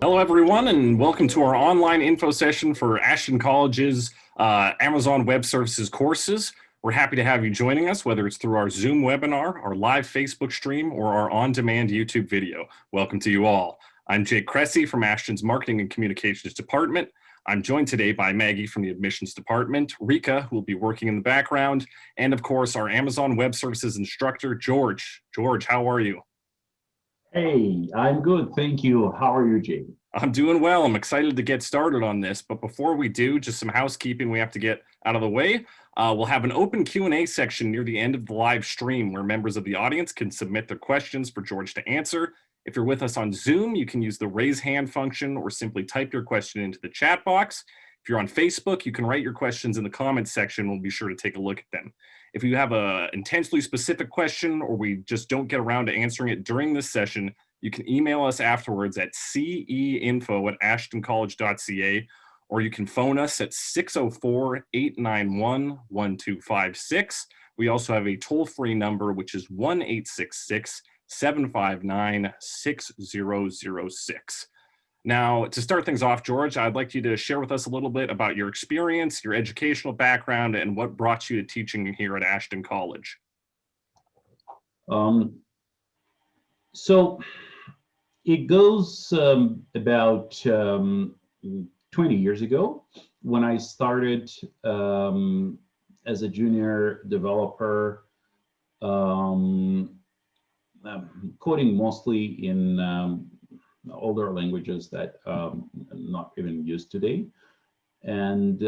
Hello, everyone, and welcome to our online info session for Ashton College's Amazon Web Services courses. We're happy to have you joining us, whether it's through our Zoom webinar, our live Facebook stream, or our on-demand YouTube video. Welcome to you all. I'm Jake Cressy from Ashton's Marketing and Communications Department. I'm joined today by Maggie from the Admissions Department, Rika, who will be working in the background, and of course, our Amazon Web Services instructor, George. George, how are you? Hey, I'm good, thank you. How are you, Jake? I'm doing well. I'm excited to get started on this, but before we do, just some housekeeping we have to get out of the way. We'll have an open Q&A section near the end of the live stream where members of the audience can submit their questions for George to answer. If you're with us on Zoom, you can use the raise hand function or simply type your question into the chat box. If you're on Facebook, you can write your questions in the comments section. We'll be sure to take a look at them. If you have an intensely specific question or we just don't get around to answering it during this session, you can email us afterwards at ceinfo@ashtoncollege.ca, or you can phone us at 604-891-1256. We also have a toll-free number, which is 1-866-759-6006. Now, to start things off, George, I'd like you to share with us a little bit about your experience, your educational background, and what brought you to teaching here at Ashton College. So it goes about 20 years ago when I started as a junior developer, coding mostly in older languages that not even used today. And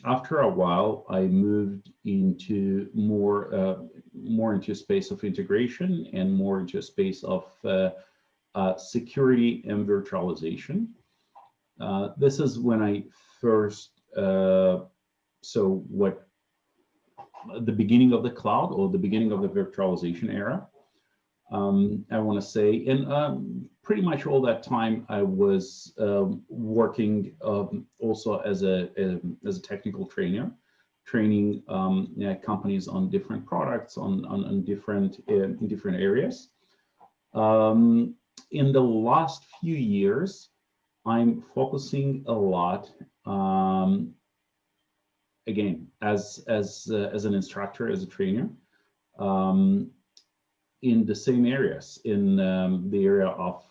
after a while, I moved into more into a space of integration and more into a space of security and virtualization. This is when I first the beginning of the cloud or the beginning of the virtualization era. I want to say, and pretty much all that time I was working also as a technical trainer, training companies on different products on different in different areas. In the last few years, I'm focusing a lot again as an instructor, as a trainer. In the same areas, in the area of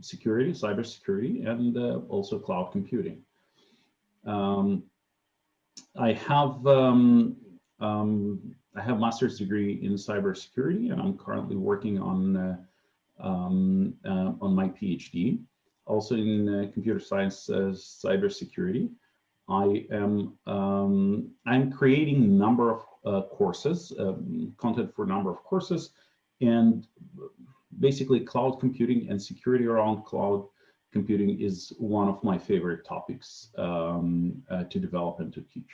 security, cybersecurity, and also cloud computing. I have master's degree in cybersecurity, and I'm currently working on my PhD, also in computer science, cybersecurity. I'm creating a number of courses, content for a number of courses, and basically cloud computing and security around cloud computing is one of my favorite topics to develop and to teach.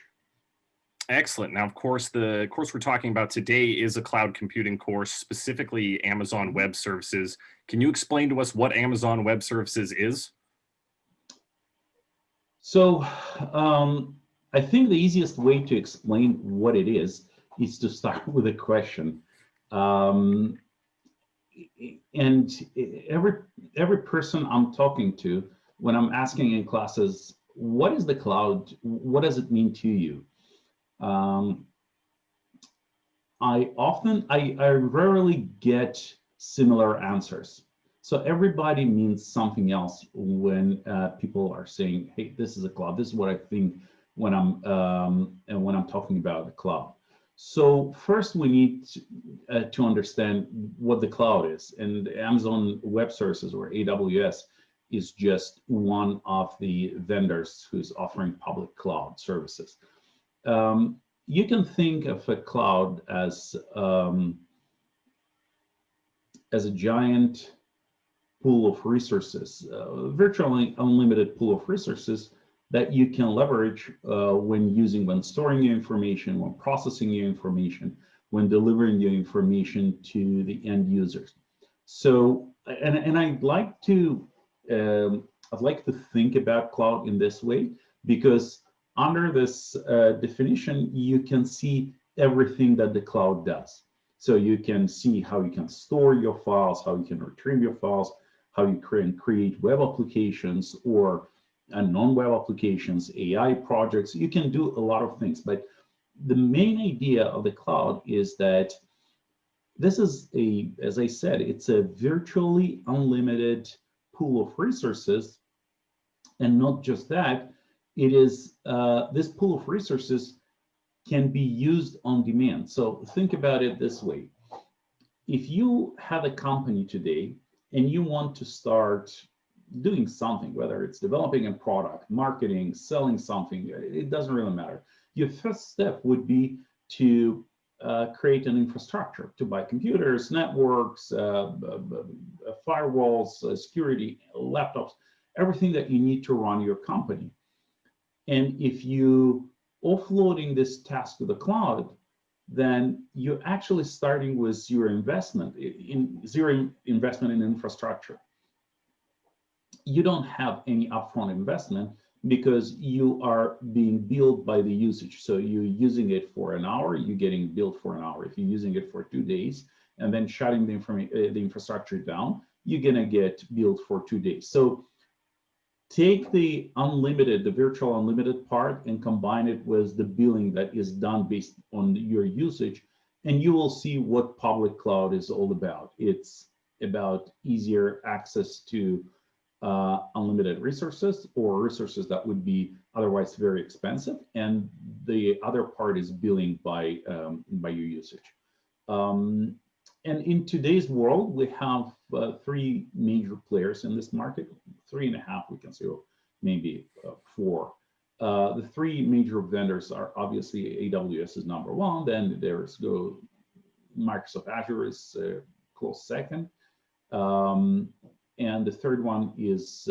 Excellent. Now, of course, the course we're talking about today is a cloud computing course, specifically Amazon Web Services. Can you explain to us what Amazon Web Services is? So I think the easiest way to explain what it is to start with a question. And every person I'm talking to, when I'm asking in classes, what is the cloud? What does it mean to you? I rarely get similar answers. So everybody means something else when people are saying, "Hey, this is a cloud. This is what I think when I'm talking about the cloud." So first, we need to understand what the cloud is, and Amazon Web Services, or AWS, is just one of the vendors who's offering public cloud services. You can think of a cloud as a giant pool of resources, virtually unlimited pool of resources that you can leverage when storing your information, when processing your information, when delivering your information to the end users. So, and I'd like to think about cloud in this way, because under this definition, you can see everything that the cloud does. So you can see how you can store your files, how you can retrieve your files, how you can create web applications or non-web applications, AI projects. You can do a lot of things, but the main idea of the cloud is that this is as I said, it's a virtually unlimited pool of resources. And not just that, it is this pool of resources can be used on demand. So think about it this way. If you have a company today and you want to start doing something, whether it's developing a product, marketing, selling something, it doesn't really matter. Your first step would be to create an infrastructure, to buy computers, networks, firewalls, security, laptops, everything that you need to run your company. And if you offloading this task to the cloud, then you're actually starting with zero investment in infrastructure. You don't have any upfront investment because you are being billed by the usage. So you're using it for an hour, you're getting billed for an hour. If you're using it for 2 days and then shutting the infrastructure down, you're gonna get billed for 2 days. So take the virtual unlimited part and combine it with the billing that is done based on your usage, and you will see what public cloud is all about. It's about easier access to unlimited resources or resources that would be otherwise very expensive, and the other part is billing by your usage. And in today's world, we have 3 major players in this market, 3.5, we can say, or maybe 4. The 3 major vendors are obviously AWS is number 1, then there's Microsoft Azure is close second, and the third one is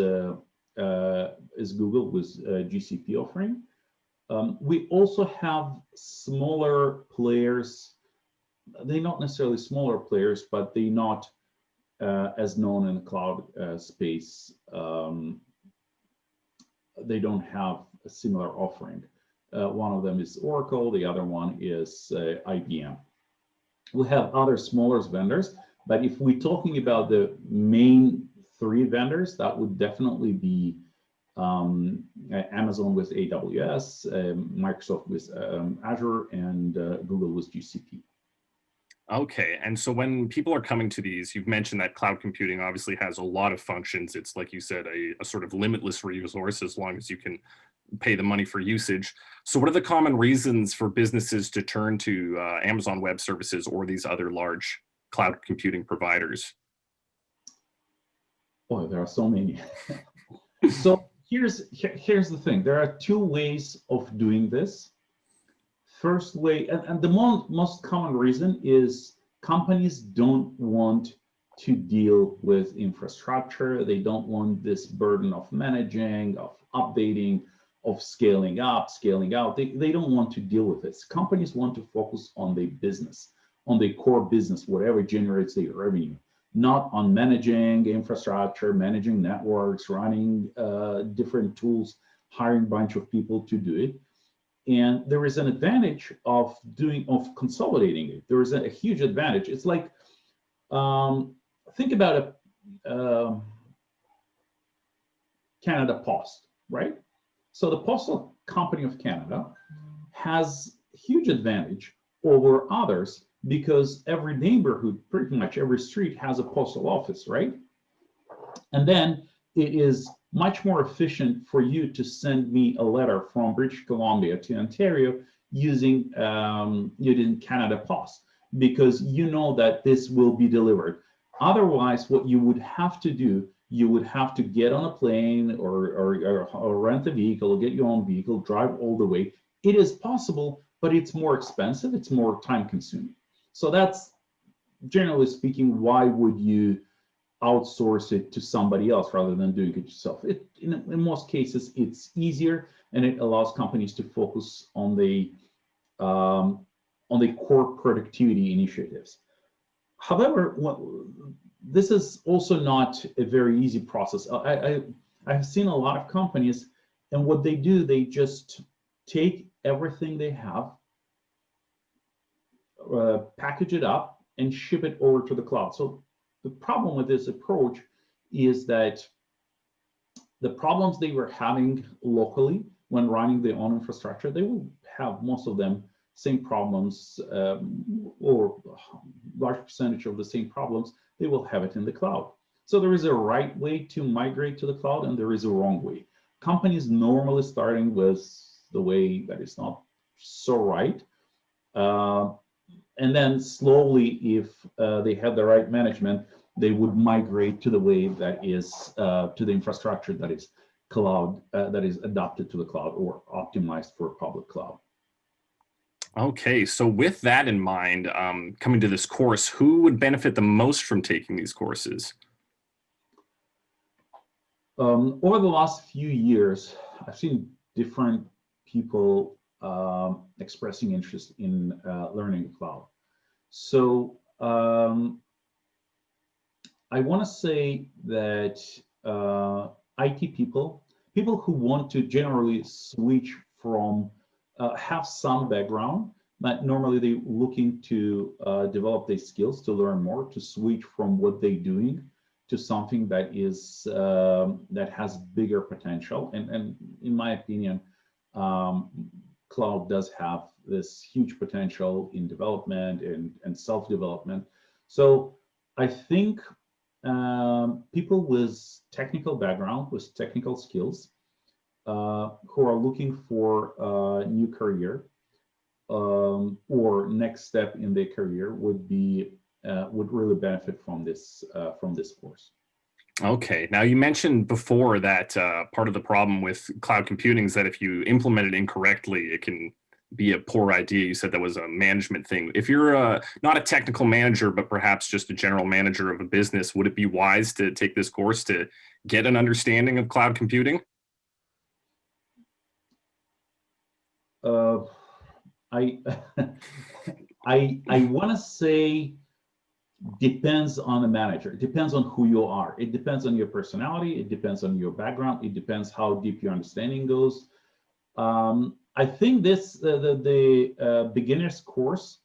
Google with GCP offering. We also have smaller players. They're not necessarily smaller players, but they're not as known in the cloud space. They don't have a similar offering. One of them is Oracle, the other one is IBM. We have other smaller vendors, but if we're talking about the main 3 vendors, that would definitely be Amazon with AWS, Microsoft with Azure, and Google with GCP. Okay, and so when people are coming to these, you've mentioned that cloud computing obviously has a lot of functions. It's like you said, a sort of limitless resource as long as you can pay the money for usage. So what are the common reasons for businesses to turn to Amazon Web Services or these other large cloud computing providers? Boy, there are so many. So here's the thing. There are 2 ways of doing this. First way, and the most common reason is companies don't want to deal with infrastructure. They don't want this burden of managing, of updating, of scaling up, scaling out. They don't want to deal with this. Companies want to focus on their business, on their core business, whatever generates their revenue, not on managing infrastructure, managing networks, running different tools, hiring a bunch of people to do it. And there is an advantage of consolidating it. There is a huge advantage. It's like, think about Canada Post, right? So the Postal Company of Canada has huge advantage over others because every neighborhood, pretty much every street has a postal office, right? And then it is much more efficient for you to send me a letter from British Columbia to Ontario using Canada Post, because you know that this will be delivered. Otherwise, what you would have to do, you would have to get on a plane or rent a vehicle, or get your own vehicle, drive all the way. It is possible, but it's more expensive, it's more time consuming. So that's, generally speaking, why would you outsource it to somebody else rather than doing it yourself? In most cases, it's easier, and it allows companies to focus on the core productivity initiatives. However, this is also not a very easy process. I've seen a lot of companies, and what they do, they just take everything they have, package it up, and ship it over to the cloud. So the problem with this approach is that the problems they were having locally when running their own infrastructure, they will have most of them same problems, or large percentage of the same problems, they will have it in the cloud. So there is a right way to migrate to the cloud, and there is a wrong way. Companies normally starting with the way that is not so right. And then slowly, if they have the right management, they would migrate to the way that is to the infrastructure that is cloud, that is adapted to the cloud or optimized for public cloud. Okay, so with that in mind, coming to this course, who would benefit the most from taking these courses? Over the last few years, I've seen different people expressing interest in learning the cloud. So I want to say that IT people who want to generally switch from, have some background, but normally they're looking to develop their skills to learn more, to switch from what they're doing to something that is that has bigger potential. And in my opinion, cloud does have this huge potential in development and self-development. So I think people with technical background, with technical skills, who are looking for a new career or next step in their career would really benefit from this course. Okay, now you mentioned before that part of the problem with cloud computing is that if you implement it incorrectly, it can be a poor idea. You said that was a management thing. If you're not a technical manager, but perhaps just a general manager of a business, would it be wise to take this course to get an understanding of cloud computing? I I want to say depends on the manager. It depends on who you are. It depends on your personality. It depends on your background. It depends how deep your understanding goes. I think the beginner's course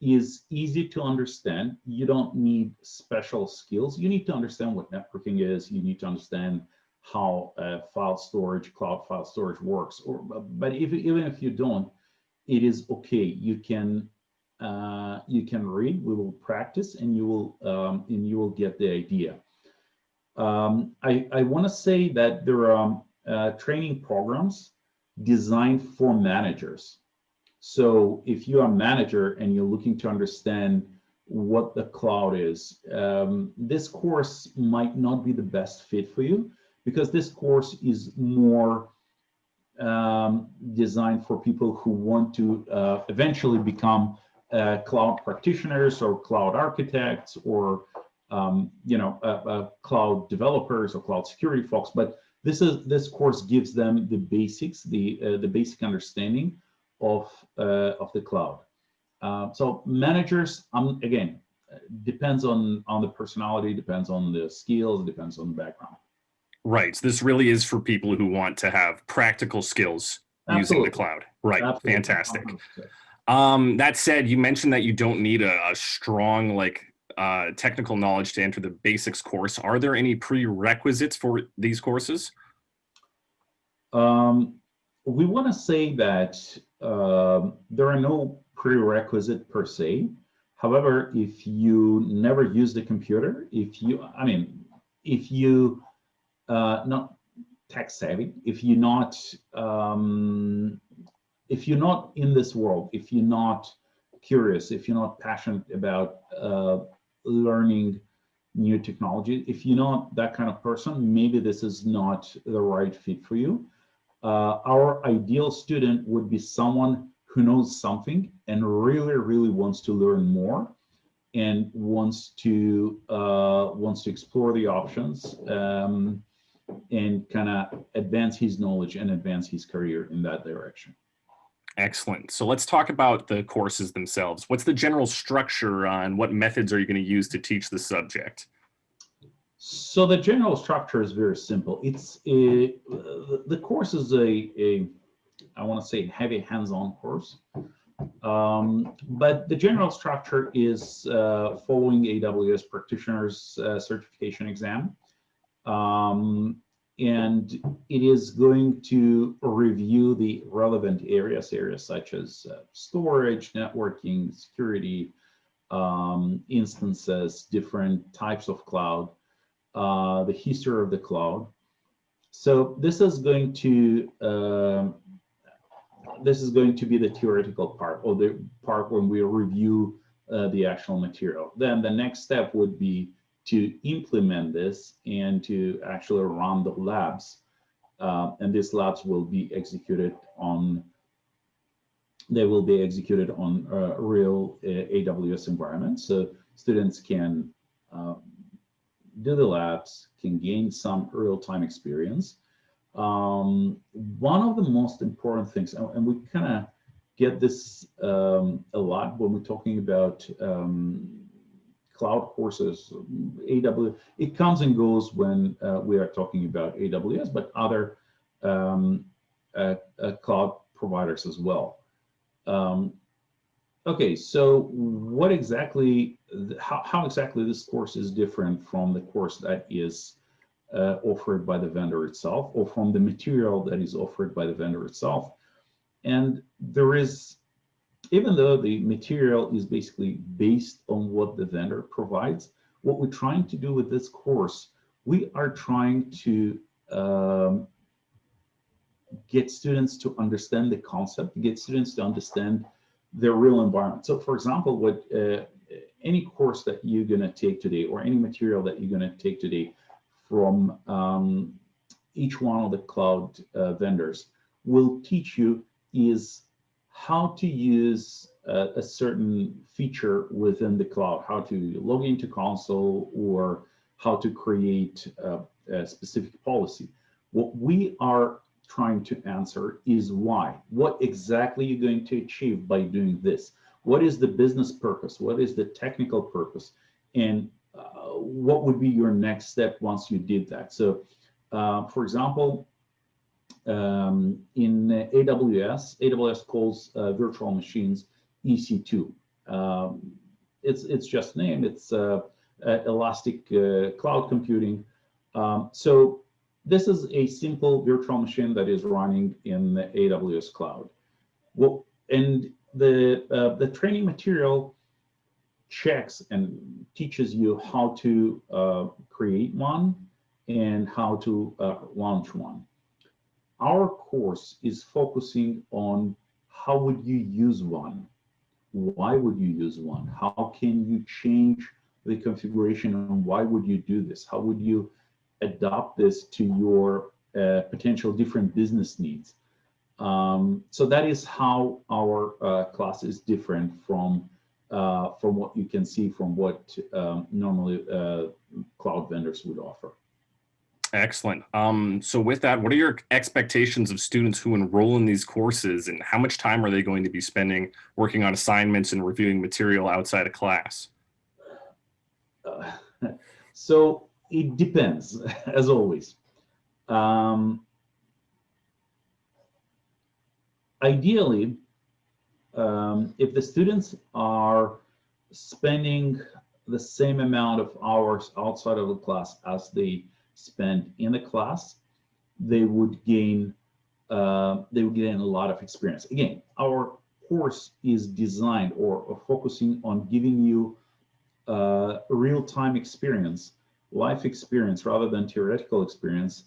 is easy to understand. You don't need special skills. You need to understand what networking is. You need to understand how file storage, cloud file storage works. But even if you don't, it is okay. You can read. We will practice, and you will get the idea. I want to say that there are training programs designed for managers. So if you are a manager and you're looking to understand what the cloud is, this course might not be the best fit for you, because this course is more designed for people who want to eventually become cloud practitioners or cloud architects or cloud developers or cloud security folks. But this course gives them the basics, the basic understanding of the cloud. So managers, again, depends on the personality, depends on the skills, depends on the background. Right. So this really is for people who want to have practical skills using the cloud. Right. Absolutely. Fantastic. That said, you mentioned that you don't need a strong technical knowledge to enter the basics course. Are there any prerequisites for these courses? We want to say that there are no prerequisites per se. However, if you never use the computer, if you not tech savvy, if you're not in this world, if you're not curious, if you're not passionate about learning new technology, if you're not that kind of person, maybe this is not the right fit for you. Our ideal student would be someone who knows something and really wants to learn more and wants to explore the options and kind of advance his knowledge and advance his career in that direction. Excellent. So let's talk about the courses themselves. What's the general structure and what methods are you going to use to teach the subject? So the general structure is very simple. It's the course is I want to say heavy hands-on course. But the general structure is following AWS Practitioner's certification exam. And it is going to review the relevant areas such as storage, networking, security, instances, different types of cloud, the history of the cloud. So this is going to be the theoretical part, or the part when we review the actual material. Then the next step would be to implement this and to actually run the labs. And these labs will be executed on, real AWS environments. So students can do the labs, can gain some real-time experience. One of the most important things, and we kind of get this a lot when we're talking about cloud courses, AWS, it comes and goes when we are talking about AWS, but other cloud providers as well. Okay, so what exactly, how exactly this course is different from the course that is offered by the vendor itself, or from the material that is offered by the vendor itself? And there is, even though the material is basically based on what the vendor provides, what we're trying to do with this course, we are trying to get students to understand the concept, get students to understand their real environment. So for example, what any course that you're gonna take today, or any material that you're gonna take today from each one of the cloud vendors, will teach you is how to use a certain feature within the cloud, how to log into console, or how to create a specific policy. What we are trying to answer is why. What exactly you're going to achieve by doing this? What is the business purpose? What is the technical purpose? And what would be your next step once you did that? So, for example, in AWS calls virtual machines EC2. It's just named. It's elastic cloud computing. So this is a simple virtual machine that is running in the AWS cloud. Well, and the training material checks and teaches you how to create one and how to launch one. Our course is focusing on how would you use one? Why would you use one? How can you change the configuration, and why would you do this? How would you adapt this to your potential different business needs? So that is how our class is different from what you can see from what normally cloud vendors would offer. Excellent. So with that, what are your expectations of students who enroll in these courses, and how much time are they going to be spending working on assignments and reviewing material outside of class? So it depends, as always. Ideally, if the students are spending the same amount of hours outside of the class as they spend in the class, they would gain a lot of experience. Again, our course is designed or focusing on giving you real-time experience, life experience, rather than theoretical experience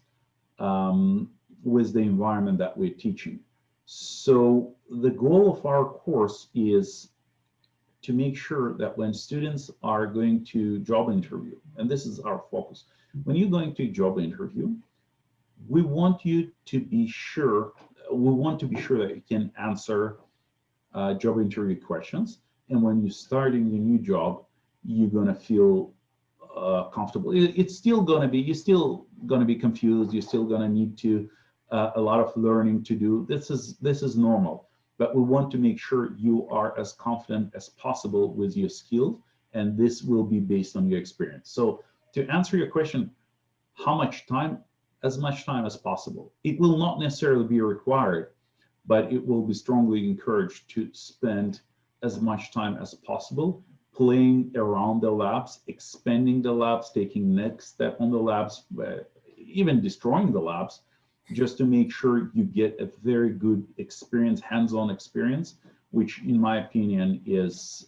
with the environment that we're teaching. So the goal of our course is to make sure that when students are going to job interview, and this is our focus, when you're going to job interview, we want you to be sure, that you can answer job interview questions. And when you're starting your new job, you're gonna feel comfortable. It's still gonna be, you're still gonna be confused. You're still gonna need to a lot of learning to do. This is normal, but we want to make sure you are as confident as possible with your skills, and this will be based on your experience. So to answer your question, how much time? As much time as possible. It will not necessarily be required but it will be strongly encouraged to spend as much time as possible playing around the labs, expanding the labs, taking next step on the labs, even destroying the labs, just to make sure you get a very good experience, hands-on experience, which in my opinion is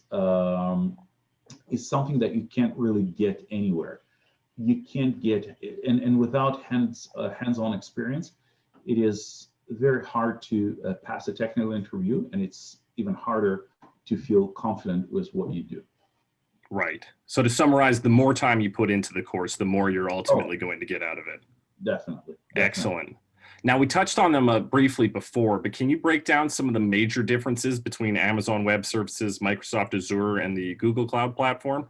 something that you can't really get anywhere. You can't get, and without hands-on experience, it is very hard to pass a technical interview, and it's even harder to feel confident with what you do. Right. So to summarize, the more time you put into the course, the more you're ultimately going to get out of it. Definitely. Excellent. Now, we touched on them briefly before, but can you break down some of the major differences between Amazon Web Services, Microsoft Azure, and the Google Cloud Platform?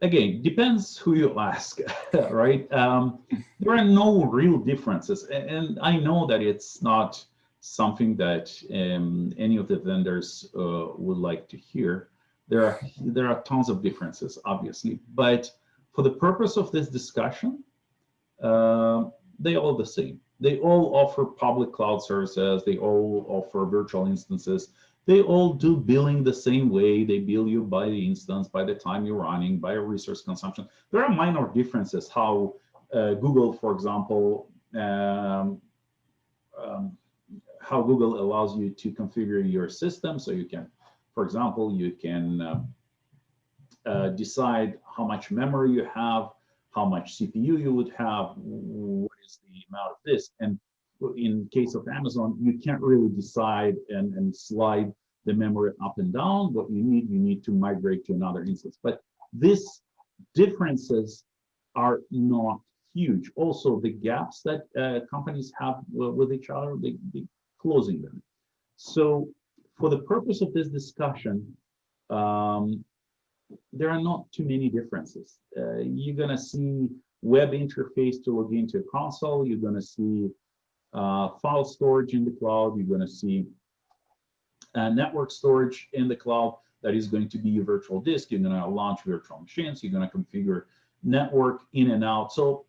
Again, depends who you ask, right? There are no real differences. And I know that it's not something that any of the vendors would like to hear. There are tons of differences, obviously. But for the purpose of this discussion, they all the same. They all offer public cloud services. They all offer virtual instances. They all do billing the same way. They bill you by the instance, by the time you're running, by resource consumption. There are minor differences how Google, for example, how Google allows you to configure your system. So you can, for example, you can decide how much memory you have, how much CPU you would have, what is the amount of this. And in case of Amazon, you can't really decide and slide the memory up and down. What you need to migrate to another instance. But these differences are not huge. Also, the gaps that companies have with each other, they closing them. So for the purpose of this discussion, there are not too many differences. You're going to see web interface to log into a console. You're going to see file storage in the cloud. You're going to see network storage in the cloud that is going to be your virtual disk. You're going to launch virtual machines. You're going to configure network in and out. So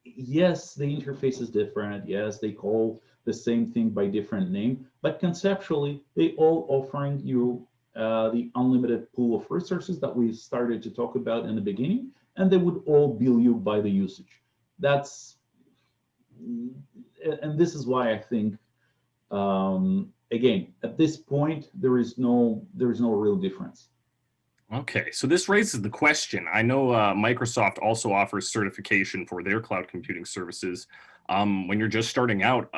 yes, the interface is different. Yes, they call the same thing by different name, but conceptually, they all offering you the unlimited pool of resources that we started to talk about in the beginning, and they would all bill you by the usage. That's, and this is why I think, again, at this point, there is no real difference. Okay, so this raises the question. I know Microsoft also offers certification for their cloud computing services. When you're just starting out,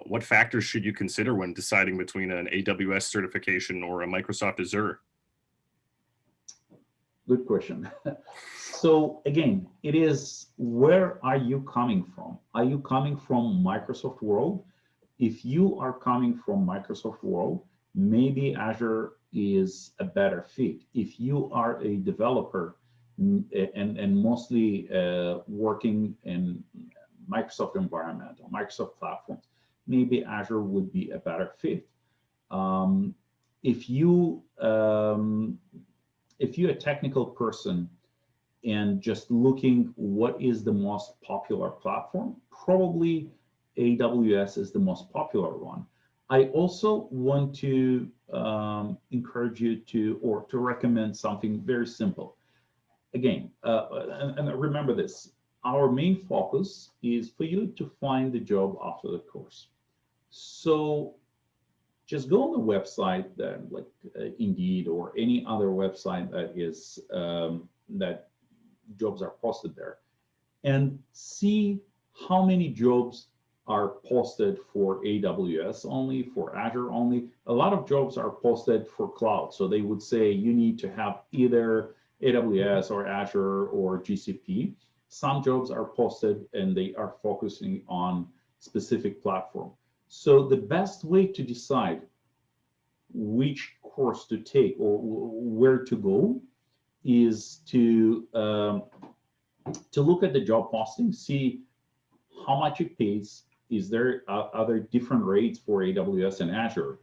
what factors should you consider when deciding between an AWS certification or a Microsoft Azure? Good question. So again, it is, where are you coming from? Are you coming from Microsoft world? If you are coming from Microsoft world, maybe Azure is a better fit. If you are a developer and mostly working in Microsoft environment or Microsoft platforms, maybe Azure would be a better fit. If you're a technical person and just looking what is the most popular platform, probably AWS is the most popular one. I also want to encourage you to recommend something very simple. Again, and remember this, our main focus is for you to find the job after the course. So just go on the website that, like Indeed or any other website that is that jobs are posted there, and see how many jobs are posted for AWS only, for Azure only. A lot of jobs are posted for cloud. So they would say you need to have either AWS or Azure or GCP. Some jobs are posted and they are focusing on specific platform. So the best way to decide which course to take or where to go is to look at the job posting, see how much it pays. Is there other different rates for AWS and Azure?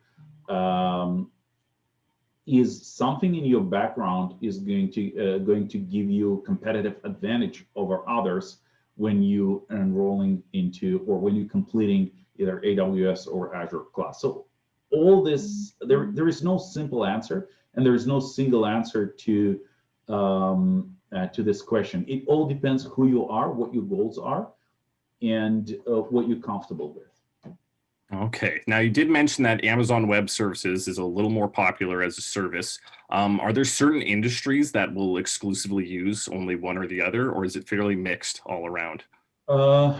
Is something in your background is going to give you competitive advantage over others when you enrolling into or when you're completing either AWS or Azure cloud. So all this, there is no simple answer, and there is no single answer to this question. It all depends who you are, what your goals are, and what you're comfortable with. Okay. Now, you did mention that Amazon Web Services is a little more popular as a service. Are there certain industries that will exclusively use only one or the other, or is it fairly mixed all around? I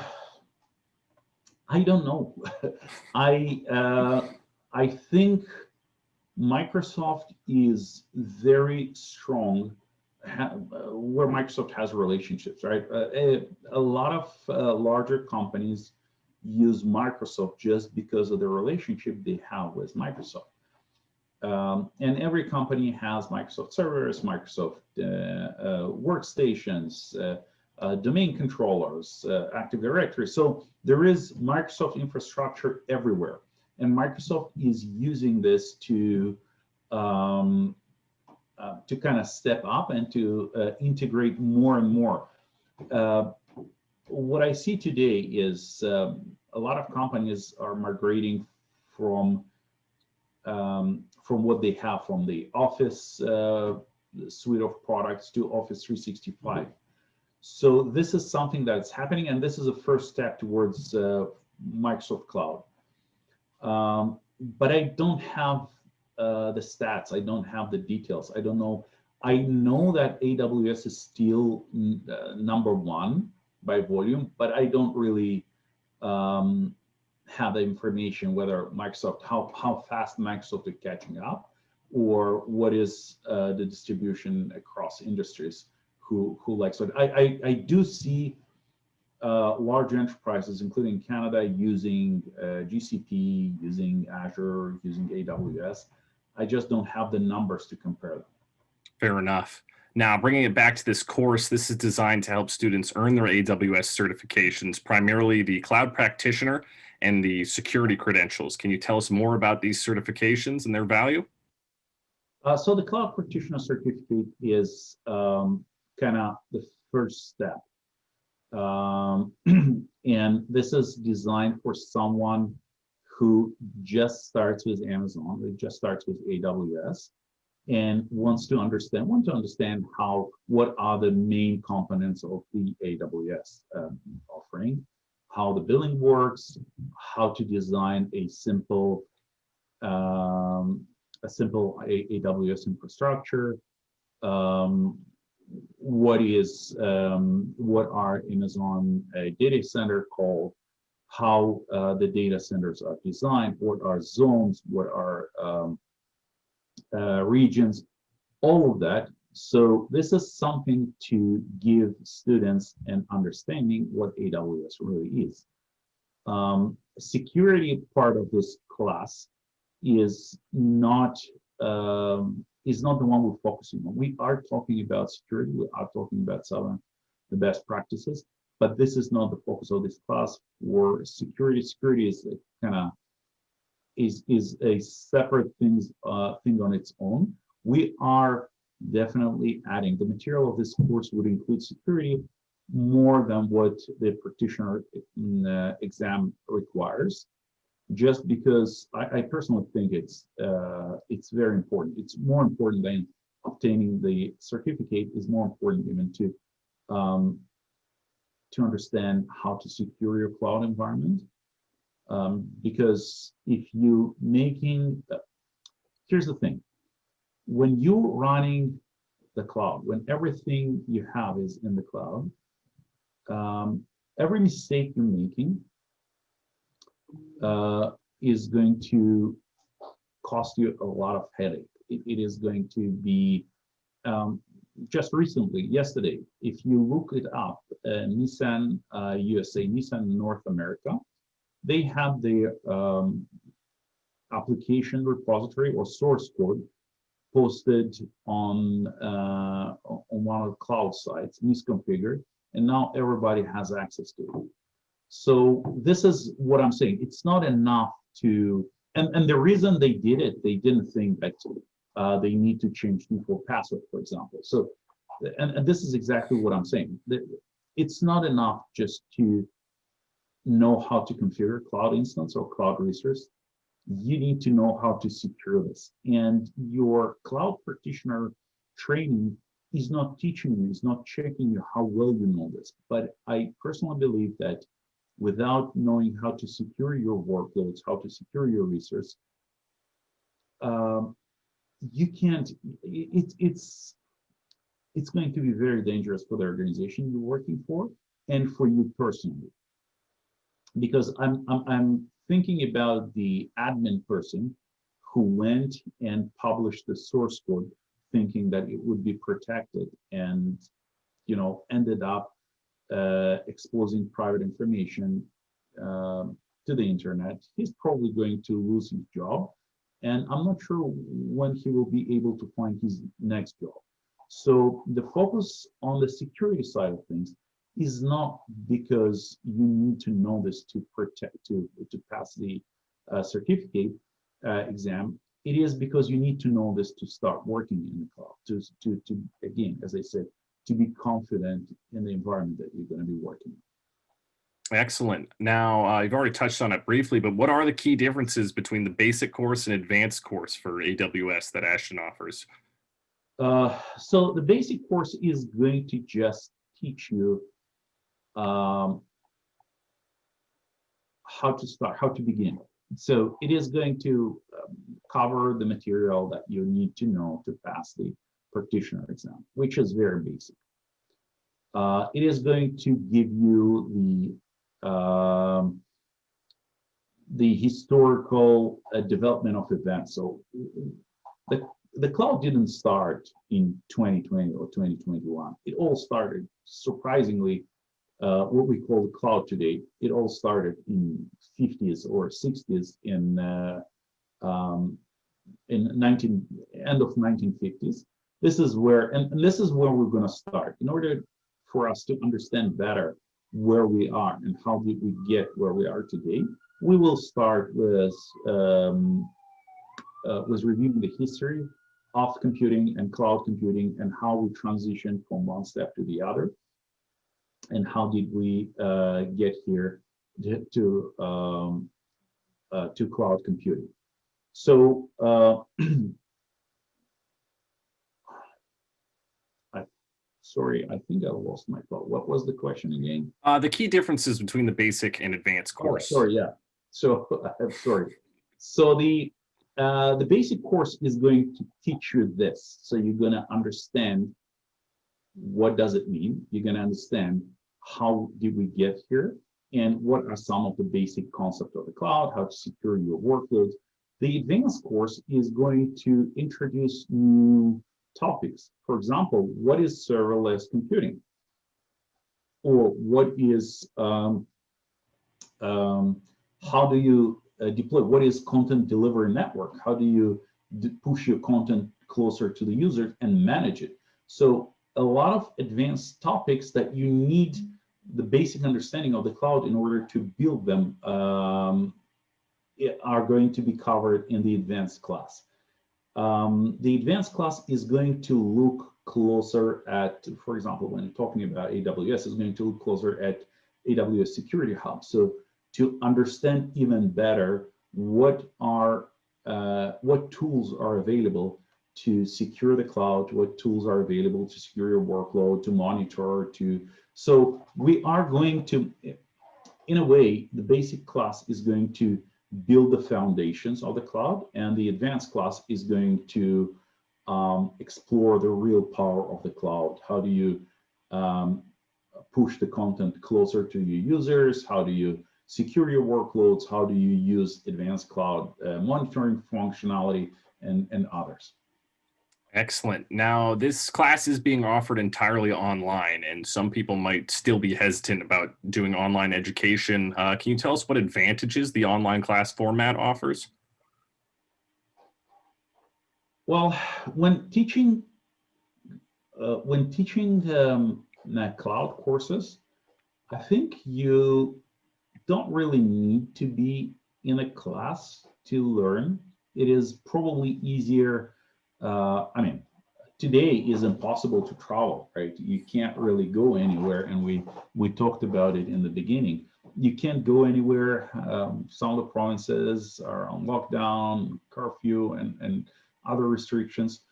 don't know. I think Microsoft is very strong where Microsoft has relationships, right? A lot of larger companies use Microsoft just because of the relationship they have with Microsoft. And every company has Microsoft servers, Microsoft workstations, domain controllers, Active Directory. So there is Microsoft infrastructure everywhere. And Microsoft is using this to kind of step up and to integrate more and more. What I see today is a lot of companies are migrating from what they have from the Office suite of products to Office 365. So this is something that's happening, and this is a first step towards Microsoft Cloud. But I don't have the stats. I don't have the details. I don't know. I know that AWS is still number one by volume, but I don't really have the information whether Microsoft, how fast Microsoft is catching up, or what is the distribution across industries who likes it. I do see large enterprises, including Canada, using GCP, using Azure, using AWS. I just don't have the numbers to compare them. Fair enough. Now, bringing it back to this course, this is designed to help students earn their AWS certifications, primarily the Cloud Practitioner and the security credentials. Can you tell us more about these certifications and their value? So the Cloud Practitioner certificate is kind of the first step. And this is designed for someone who just starts with Amazon, who just starts with AWS, and wants to understand what are the main components of the AWS offering, how the billing works, how to design a simple AWS infrastructure, what are Amazon data center called, how the data centers are designed, what are zones, what are regions, all of that. So this is something to give students an understanding what AWS really is. Security part of this class is not the one we're focusing on. We are talking about security. We are talking about some of the best practices, but this is not the focus of this class. For security, security is kind of is a separate thing on its own. We are definitely adding. The material of this course would include security more than what the practitioner exam requires, just because I personally think it's very important. It's more important than obtaining the certificate. Is more important even to understand how to secure your cloud environment. Because if you here's the thing, when you're running the cloud, when everything you have is in the cloud, every mistake you're making is going to cost you a lot of headache. It is going to be, just recently, yesterday, if you look it up, Nissan USA, Nissan North America, they have their application repository or source code posted on one of the cloud sites, misconfigured, and now everybody has access to it. So this is what I'm saying. It's not enough to, and the reason they did it, they didn't think that they need to change default password, for example. So, and this is exactly what I'm saying. It's not enough just to know how to configure cloud instance or cloud resource, you need to know how to secure this. And your cloud practitioner training is not teaching you, is not checking you how well you know this. But I personally believe that without knowing how to secure your workloads, how to secure your resource, you can't, it's going to be very dangerous for the organization you're working for and for you personally. Because I'm thinking about the admin person who went and published the source code thinking that it would be protected and ended up exposing private information to the internet. He's probably going to lose his job, and I'm not sure when he will be able to find his next job. So the focus on the security side of things is not because you need to know this to pass the certificate exam. It is because you need to know this to start working in the cloud, to again, as I said, to be confident in the environment that you're going to be working in. Excellent. Now, you've already touched on it briefly, but what are the key differences between the basic course and advanced course for AWS that Ashton offers? So the basic course is going to just teach you how to start, how to begin. So it is going to cover the material that you need to know to pass the practitioner exam, which is very basic. It is going to give you the historical development of events. So the cloud didn't start in 2020 or 2021. It all started, surprisingly, what we call the cloud today. It all started in 50s or 60s in end of 1950s. This is where, and this is where we're going to start. In order for us to understand better where we are and how did we get where we are today, we will start with reviewing the history of computing and cloud computing and how we transitioned from one step to the other, and how did we get here to cloud computing. So sorry, I think I lost my thought. What was the question again? The key differences between the basic and advanced course. Oh, sorry, yeah. So sorry. So the basic course is going to teach you this. So you're going to understand what does it mean. You're going to understand how did we get here and what are some of the basic concepts of the cloud, how to secure your workloads. The advanced course is going to introduce new topics. For example, what is serverless computing? Or what is, how do you deploy? What is content delivery network? How do you push your content closer to the user and manage it? So a lot of advanced topics that you need the basic understanding of the cloud in order to build them are going to be covered in the advanced class. The advanced class is going to look closer at, for example, when talking about AWS, is going to look closer at AWS Security Hub. So to understand even better what tools are available to secure the cloud, what tools are available to secure your workload, to monitor, so we are going to, in a way, the basic class is going to build the foundations of the cloud, and the advanced class is going to explore the real power of the cloud. How do you push the content closer to your users? How do you secure your workloads? How do you use advanced cloud monitoring functionality and others? Excellent. Now, this class is being offered entirely online, and some people might still be hesitant about doing online education. Can you tell us what advantages the online class format offers? Well, when teaching cloud courses, I think you don't really need to be in a class to learn. It is probably easier. I mean, today is impossible to travel, right? You can't really go anywhere, and we talked about it in the beginning. You can't go anywhere. Some of the provinces are on lockdown, curfew, and other restrictions.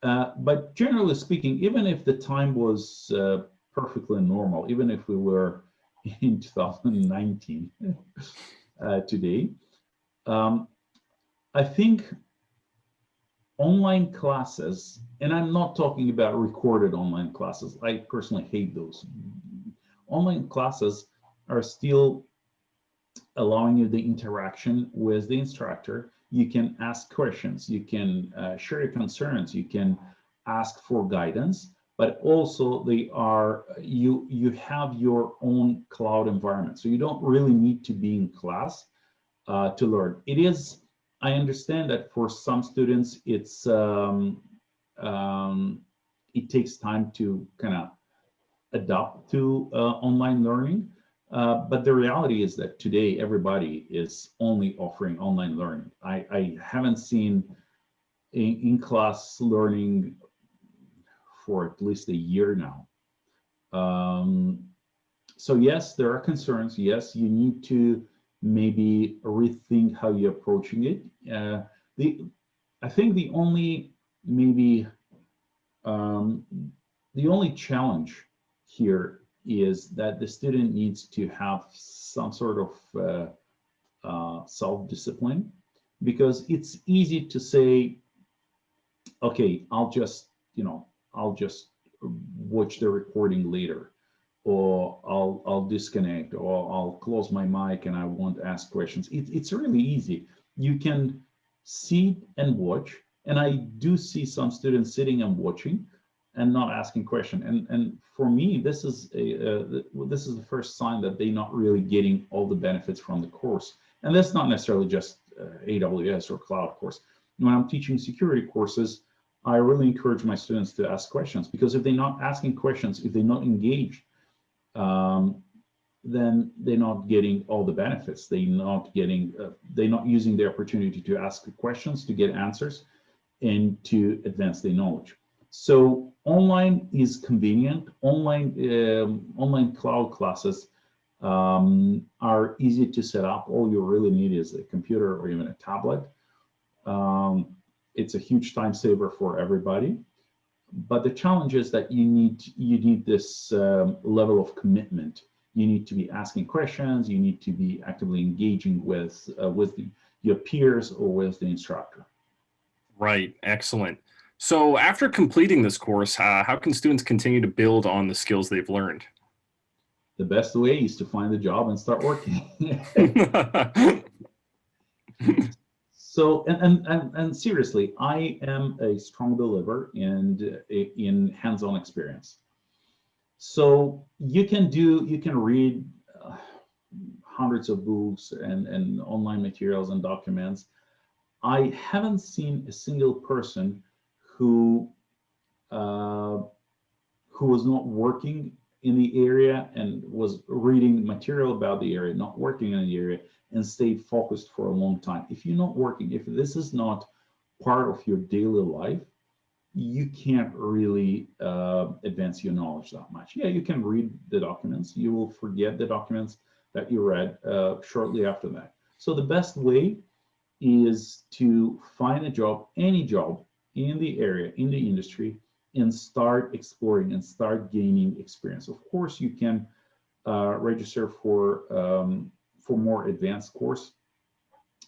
But generally speaking, even if the time was perfectly normal, even if we were in 2019 today, I think online classes, and I'm not talking about recorded online classes. I personally hate those. Online classes are still allowing you the interaction with the instructor. You can ask questions, you can share your concerns, you can ask for guidance, but also they are you have your own cloud environment, so you don't really need to be in class to learn. It is, I understand that for some students it's it takes time to kind of adapt to online learning. But the reality is that today everybody is only offering online learning. I haven't seen in-class learning for at least a year now. So yes, there are concerns. Yes, you need to maybe rethink how you're approaching it. I think the only maybe the only challenge here is that the student needs to have some sort of self-discipline, because it's easy to say, okay, I'll just watch the recording later, or I'll disconnect, or I'll close my mic and I won't ask questions. It's really easy. You can sit and watch, and I do see some students sitting and watching and not asking question. And for me, this is the first sign that they're not really getting all the benefits from the course. And that's not necessarily just AWS or cloud course. When I'm teaching security courses, I really encourage my students to ask questions, because if they're not asking questions, if they're not engaged, then they're not getting all the benefits. They're not using the opportunity to ask questions, to get answers, and to advance their knowledge. So online is convenient. Online cloud classes are easy to set up. All you really need is a computer or even a tablet. It's a huge time saver for everybody. But the challenge is that you need this level of commitment. You need to be asking questions. You need to be actively engaging with your peers or with the instructor. Right. Excellent. So after completing this course, how can students continue to build on the skills they've learned? The best way is to find a job and start working. So, and seriously, I am a strong believer in hands-on experience. So you can read hundreds of books and online materials and documents. I haven't seen a single person who was not working in the area and was reading material about the area, not working in the area, and stayed focused for a long time. If you're not working, if this is not part of your daily life, you can't really advance your knowledge that much. Yeah, you can read the documents. You will forget the documents that you read shortly after that. So the best way is to find a job, any job in the area, in the industry, and start exploring and start gaining experience. Of course, you can register for more advanced course,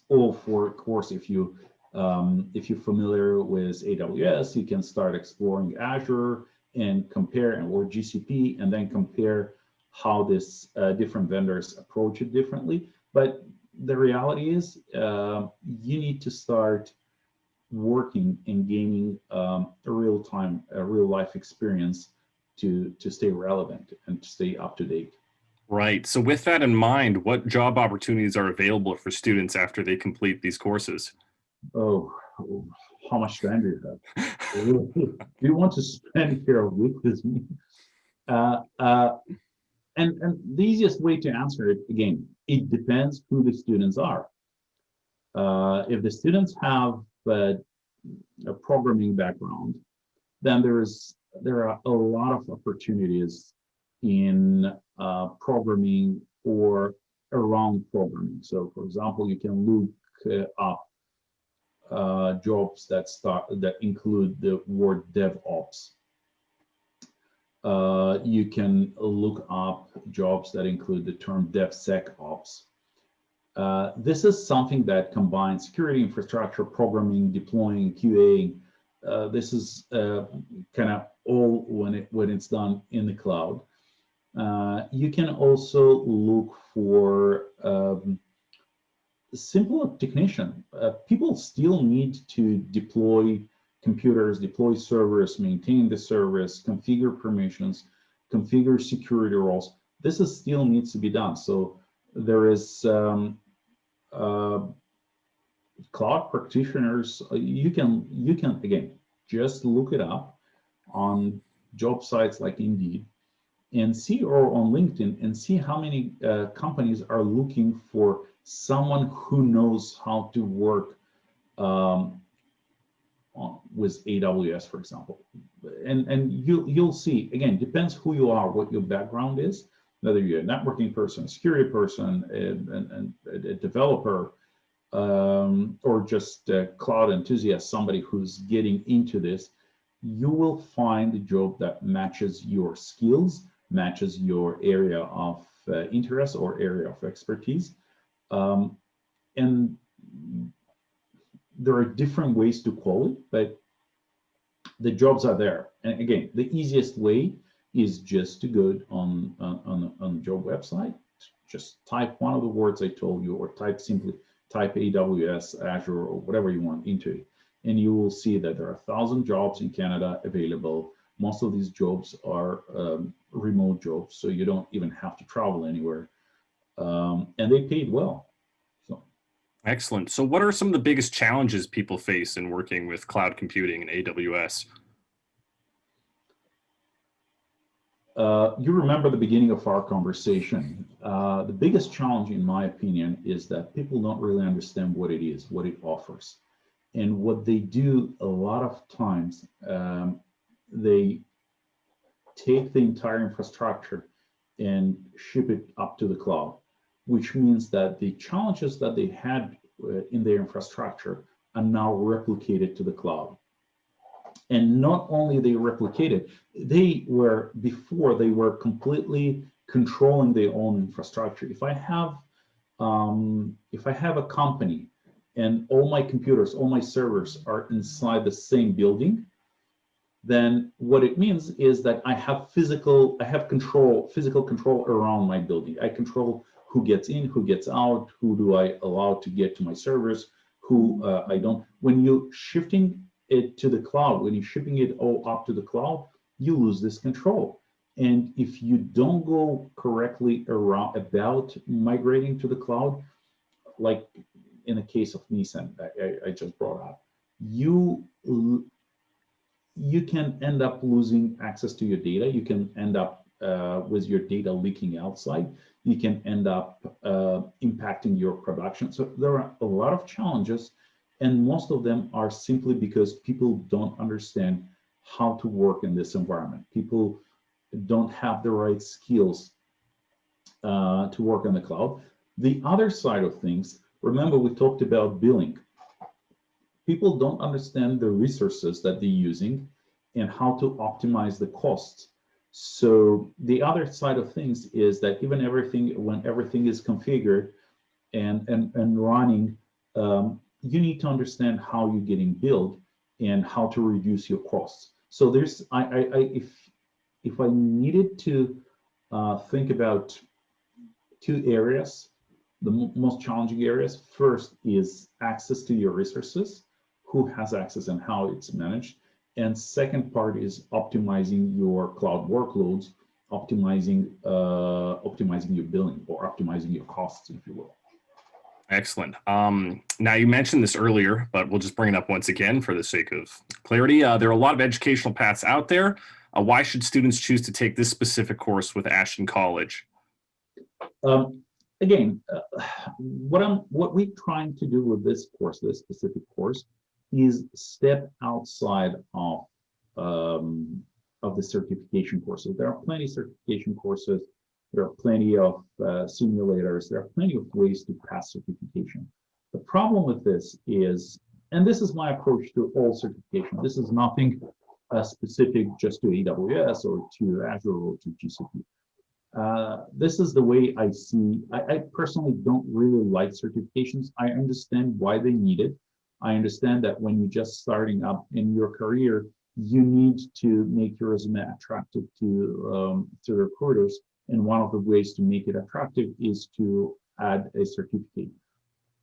or for a course if you're familiar with AWS, you can start exploring Azure and compare, or GCP, and then compare how this different vendors approach it differently. But the reality is you need to start working and gaining a real life experience to stay relevant and to stay up to date. Right. So with that in mind, what job opportunities are available for students after they complete these courses? Oh, how much time do you have? Do you want to spend here a week with me? And the easiest way to answer it, again, it depends who the students are. If the students have a programming background, then there are a lot of opportunities in programming or around programming. So, for example, you can look up jobs that include the word DevOps. You can look up jobs that include the term DevSecOps. This is something that combines security, infrastructure, programming, deploying, QA. This is kind of all when it's done in the cloud. You can also look for simple technician. People still need to deploy computers, deploy servers, maintain the service, configure permissions, configure security roles. This is still needs to be done. So there is cloud practitioners. You can again just look it up on job sites like Indeed and see, or on LinkedIn, and see how many companies are looking for someone who knows how to work with AWS, for example. And you'll see, again, depends who you are, what your background is, whether you're a networking person, a security person, and a developer, or just a cloud enthusiast, somebody who's getting into this. You will find a job that matches your skills, matches your area of interest or area of expertise. And there are different ways to call it, but the jobs are there. And again, the easiest way is just to go on the job website, just type one of the words I told you, or simply type AWS, Azure, or whatever you want into it. And you will see that there are 1,000 jobs in Canada available. Most of these jobs are remote jobs, so you don't even have to travel anywhere. And they paid well. So. Excellent. So what are some of the biggest challenges people face in working with cloud computing and AWS? You remember the beginning of our conversation. The biggest challenge, in my opinion, is that people don't really understand what it is, what it offers. And what they do a lot of times, they take the entire infrastructure and ship it up to the cloud, which means that the challenges that they had in their infrastructure are now replicated to the cloud. And not only they replicated, before they were completely controlling their own infrastructure. If I have a company and all my computers, all my servers are inside the same building, then what it means is that I have physical control around my building. I control who gets in, who gets out, who do I allow to get to my servers, who I don't. When you're shifting it to the cloud, when you're shipping it all up to the cloud, you lose this control. And if you don't go correctly about migrating to the cloud, like in the case of Nissan I just brought up, you can end up losing access to your data. You can end up with your data leaking outside. You can end up impacting your production. So there are a lot of challenges, and most of them are simply because people don't understand how to work in this environment. People don't have the right skills to work on the cloud. The other side of things, remember we talked about billing. People don't understand the resources that they're using and how to optimize the costs. So the other side of things is that when everything is configured and running, you need to understand how you're getting billed and how to reduce your costs. So there's, if I needed to think about two areas, the most challenging areas, first is access to your resources, who has access and how it's managed. And second part is optimizing your cloud workloads, optimizing your billing, or optimizing your costs, if you will. Excellent. Now you mentioned this earlier, but we'll just bring it up once again for the sake of clarity. There are a lot of educational paths out there. Why should students choose to take this specific course with Ashton College? Again, what we're trying to do with this course, this specific course, is step outside of the certification courses. There are plenty of certification courses There are plenty of simulators. There are plenty of ways to pass certification. The problem with this is, and this is my approach to all certification. This is nothing specific just to AWS or to Azure or to GCP. This is the way I see. I personally don't really like certifications. I understand why they need it. I understand that when you're just starting up in your career, you need to make your resume attractive to recruiters. And one of the ways to make it attractive is to add a certificate.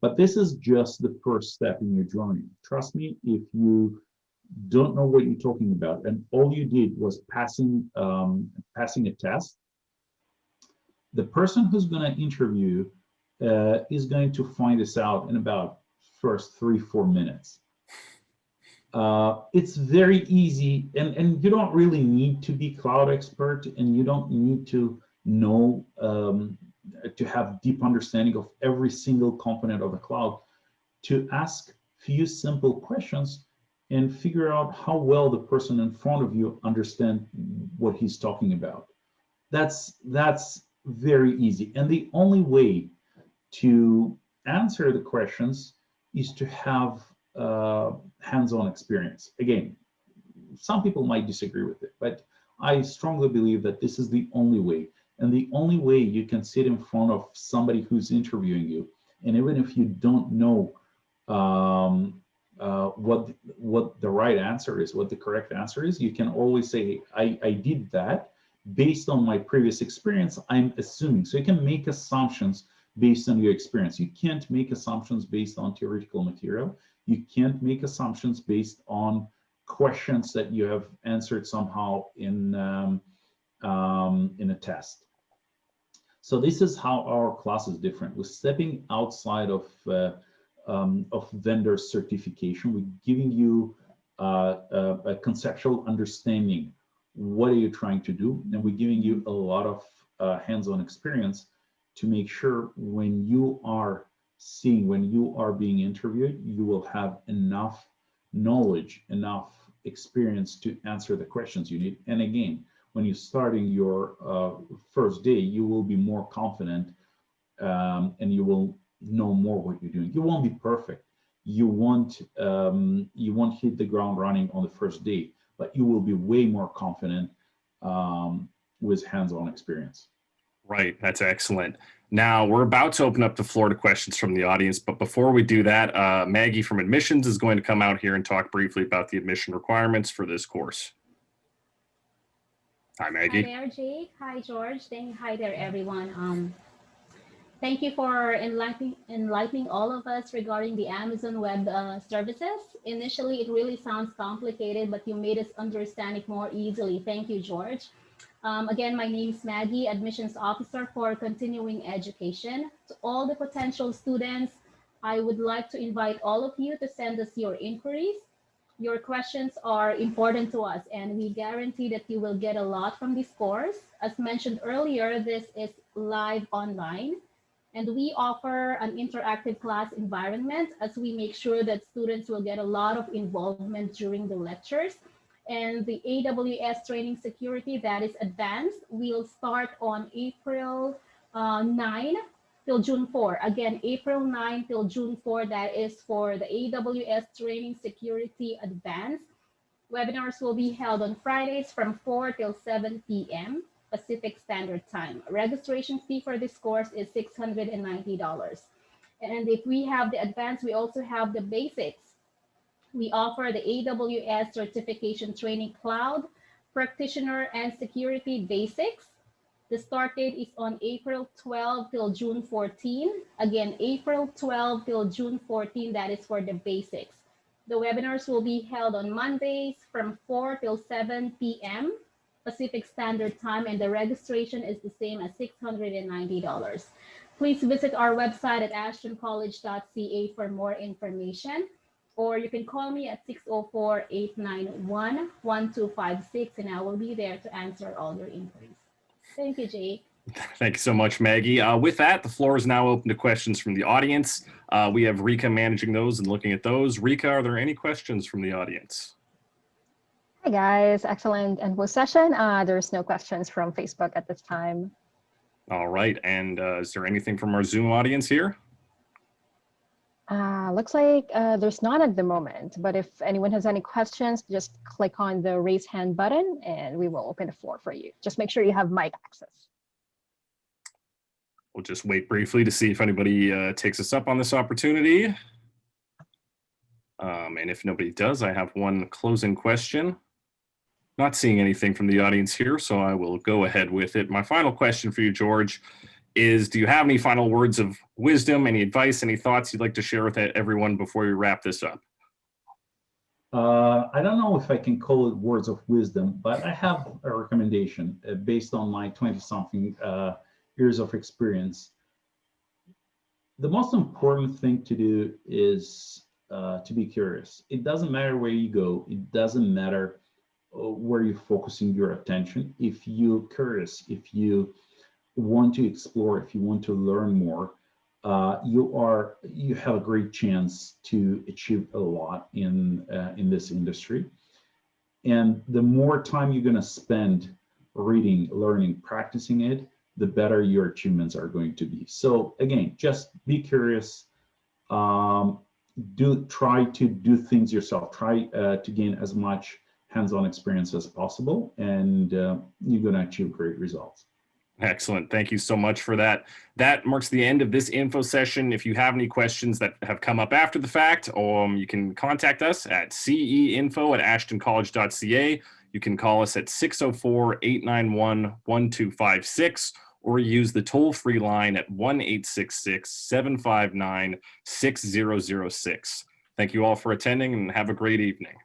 But this is just the first step in your journey. Trust me, if you don't know what you're talking about and all you did was passing a test, the person who's going to interview is going to find this out in about first 3-4 minutes. It's very easy, and you don't really need to be cloud expert, and you don't need to know to have deep understanding of every single component of the cloud to ask few simple questions and figure out how well the person in front of you understands what he's talking about. That's very easy. And the only way to answer the questions is to have hands-on experience. Again, some people might disagree with it, but I strongly believe that this is the only way. And the only way you can sit in front of somebody who's interviewing you, and even if you don't know what the right answer is, what the correct answer is, you can always say, I did that based on my previous experience, I'm assuming. So you can make assumptions based on your experience. You can't make assumptions based on theoretical material. You can't make assumptions based on questions that you have answered somehow in a test. So this is how our class is different. We're stepping outside of vendor certification. We're giving you a conceptual understanding. What are you trying to do? And we're giving you a lot of hands-on experience to make sure when you are being interviewed, you will have enough knowledge, enough experience to answer the questions you need. And again, when you're starting your first day, you will be more confident and you will know more what you're doing. You won't be perfect. You won't hit the ground running on the first day, but you will be way more confident with hands-on experience. Right, that's excellent. Now we're about to open up the floor to questions from the audience, but before we do that, Maggie from admissions is going to come out here and talk briefly about the admission requirements for this course. Hi, Maggie. Hi there, Jake. Hi, George. Hi there, everyone. Thank you for enlightening all of us regarding the Amazon Web Services. Initially, it really sounds complicated, but you made us understand it more easily. Thank you, George. Again, my name is Maggie, Admissions Officer for Continuing Education. To all the potential students, I would like to invite all of you to send us your inquiries. Your questions are important to us, and we guarantee that you will get a lot from this course. As mentioned earlier, this is live online, and we offer an interactive class environment as we make sure that students will get a lot of involvement during the lectures. And the AWS training security that is advanced will start on April 9 till June 4. Again, April 9 till June 4, that is for the AWS training security advanced. Webinars will be held on Fridays from 4 till 7 p.m. Pacific Standard Time. Registration fee for this course is $690. And if we have the advanced, we also have the basics. We offer the AWS Certification Training Cloud, Practitioner, and Security Basics. The start date is on April 12 till June 14. Again, April 12 till June 14, that is for the basics. The webinars will be held on Mondays from 4 till 7 p.m. Pacific Standard Time, and the registration is the same as $690. Please visit our website at ashtoncollege.ca for more information, or you can call me at 604-891-1256, and I will be there to answer all your inquiries. Thank you, Jake. Thank you so much, Maggie. With that, the floor is now open to questions from the audience. We have Rika managing those and looking at those. Rika, are there any questions from the audience? Hi guys, excellent Enroll session. There's no questions from Facebook at this time. All right. And is there anything from our Zoom audience here? Looks like there's none at the moment, but if anyone has any questions, just click on the raise hand button and we will open the floor for you. Just make sure you have mic access. We'll just wait briefly to see if anybody takes us up on this opportunity. And if nobody does, I have one closing question. Not seeing anything from the audience here, so I will go ahead with it. My final question for you, George, is do you have any final words of wisdom, any advice, any thoughts you'd like to share with everyone before we wrap this up? I don't know if I can call it words of wisdom, but I have a recommendation based on my 20-something years of experience. The most important thing to do is to be curious. It doesn't matter where you go. It doesn't matter where you're focusing your attention. If you're curious, if you want to explore, if you want to learn more, you have a great chance to achieve a lot in this industry. And the more time you're going to spend reading, learning, practicing it, the better your achievements are going to be. So again, just be curious. Try to do things yourself. Try to gain as much hands-on experience as possible, and you're going to achieve great results. Excellent. Thank you so much for that. That marks the end of this info session. If you have any questions that have come up after the fact, you can contact us at ceinfo@ashtoncollege.ca. You can call us at 604-891-1256 or use the toll-free line at 1-866-759-6006. Thank you all for attending and have a great evening.